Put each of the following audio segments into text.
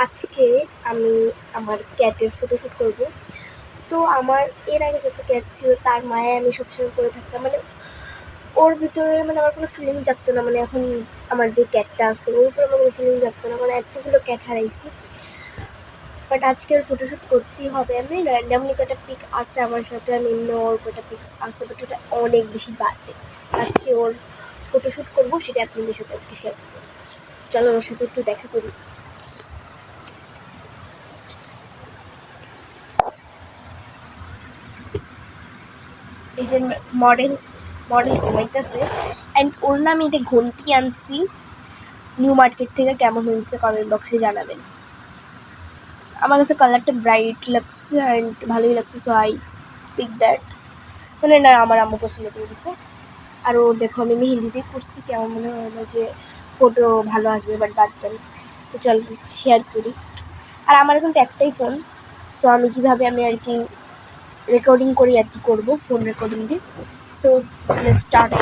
আজকে আমি আমার ক্যাটের ফটোশ্যুট করব। তো আমার এর আগে যত ক্যাট ছিল তার মায়ায় আমি সবসময় করে থাকতাম, মানে ওর ভিতরে মানে আমার কোনো ফিলিং জাগতো না। মানে এখন আমার যে ক্যাটটা আছে ওর উপরে আমার কোনো ফিলিং জাগতো না, মানে এতগুলো ক্যাট হারাইছি। বাট আজকে ওর ফটোশ্যুট করতেই হবে। আমি র্যান্ডামলি কটা পিক আছে আমার সাথে, আমি এমনি ওর কটা পিক্স আছে, বাট ওটা অনেক বেশি বাজে। আজকে ওর ফটোশ্যুট করবো, সেটা আপনাদের সাথে আজকে শেয়ার করবো। চলো ওর সাথে একটু দেখা করি। এই যে মডেল ঘুমাইতেছে, অ্যান্ড ওর নামে এটা ঘন্টি আনছি নিউ মার্কেট থেকে। কেমন হয়েছে কমেন্ট বক্সে জানাবেন। আমার কাছে কালারটা ব্রাইট লাগছে অ্যান্ড ভালোই লাগছে, সো আই পিক দ্যাট। মানে না, আমার আম্মু পছন্দ করে দিছে। আর ও দেখো আমি মেহেন্দিতে করছি, কেমন মনে হয় না যে ফটো ভালো আসবে, বাট বাদ দেন। তো চল শেয়ার করি। আর আমার কিন্তু একটাই ফোন, সো আমি কীভাবে আমি আর কি রেকর্ডিং করি আর কি করবো ফোন রেকর্ডিং দিয়ে। So start.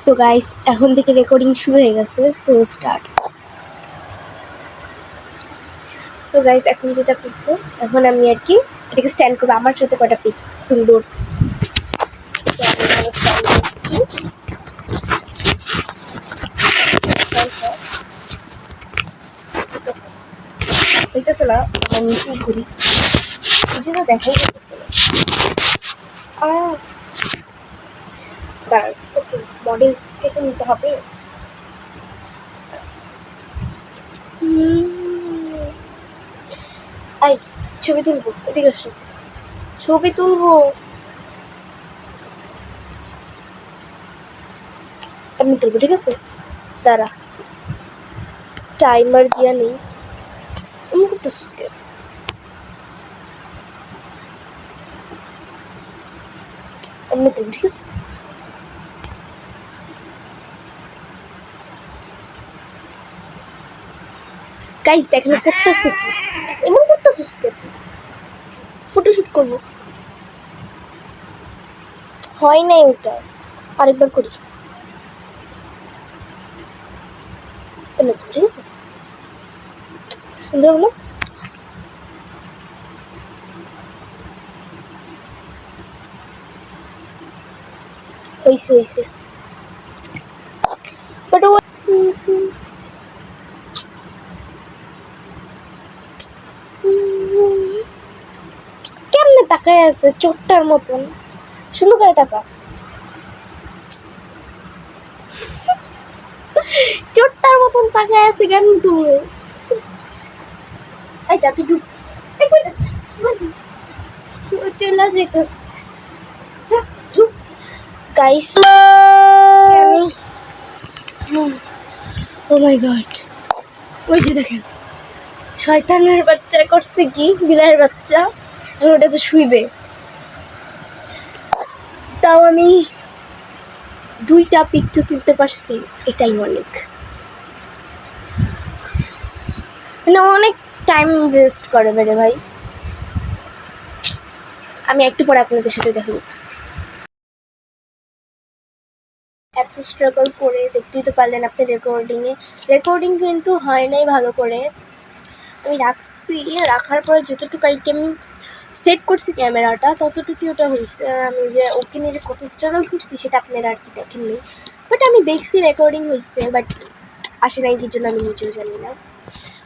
সো গাইস, এখন থেকে রেকর্ডিং শুরু হয়ে গেছে, সো স্টার্ট। সো গাইস, এখন যেটা করবো, এখন আমি আর কি এটাকে স্ট্যান্ড করবো। আমার সাথে কটা পিক তুলবো। হইতেছে না, আমি নিচে ঘুরি, বুঝি না, দেখাই করতেছে না। দাঁড়ান, ওকে মডেলকে তো নিতে হবে। আই ছবি তুলবো, এদিকে আসো, ছবি তুলবো। আমি তুলবো, ঠিক আছে? দাঁড়া, টাইমার দিয়া নেই। আমি করতেছিস কে? আমি তুলবো, ঠিক আছে? গাইস দেখেন করতেছে কি, এমন করতেছিস কে? ফটোশুট করবো, হয় নাই ওটা, আরেকবার করি। ঠিক আছে, সুন্দর হলো। হয়েছে হয়েছে, বাট ও কেমনে তাকায় আছে চোরটার মতন, সুন্দর করে তাকা। চোরটার মতন তাকায় আছে কেন তুমি? এই যা তুই ঢুক, চলে যেতে গাইস। ও মাই গড, ওই যে দেখেন শয়তানের বাচ্চা করছে কি, বিড়ালের বাচ্চা। এখন ওটা তো শুইবে, তাও আমি 2টা পিক তো তুলতে পারছি, এটাই অনেক। মানে অনেক টাইম ওয়েস্ট করে মেরে ভাই। আমি একটু পরে আপনাদের সাথে দেখা করতেছি। এত স্ট্রাগল করে দেখতেই তো পারলেন আপনি রেকর্ডিং কিন্তু হয় নাই ভালো করে। আমি রাখছি, রাখার পরে যতটুকু আর কি আমি সেট করছি ক্যামেরাটা, ততটুকুই ওটা হয়েছে। আমি যে ওকে নিয়ে যে কত স্ট্রাগল করছি সেটা আপনারা আর কি দেখেননি, বাট আমি দেখছি রেকর্ডিং হয়েছে, বাট আসে নাই কি জন্য আমি নিজেও জানি না।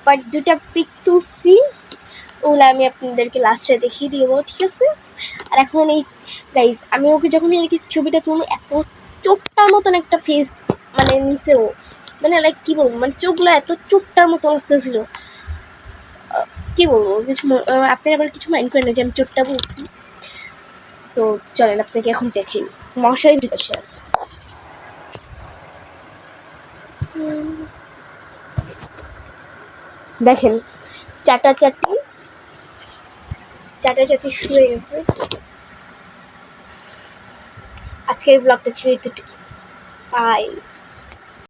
বাট 2টা পিক তুলছি, ওগুলো আমি আপনাদেরকে লাস্টে দেখিয়ে দিব, ঠিক আছে? আর এখন এই গাইজ, আমি ওকে যখন আর কি ছবিটা তুলবো, এত চোটটার মতন একটা ফেস মানে নিচে ও, মানে লাইক কী বলবো, মানে চোখগুলো এত চোটটার মতো লাগতেছিল। কী বলবো, কিছু আপনারা আবার কিছু মাইন্ড করেন না যে আমি চোটটা বলছি। সো চলেন আপনাকে এখন দেখেন, মশাই বসে আছে। দেখেন চাটাচাটি শুরু হয়ে গেছে। আজকের ব্লগটা ছিল এতটুকু, বাই।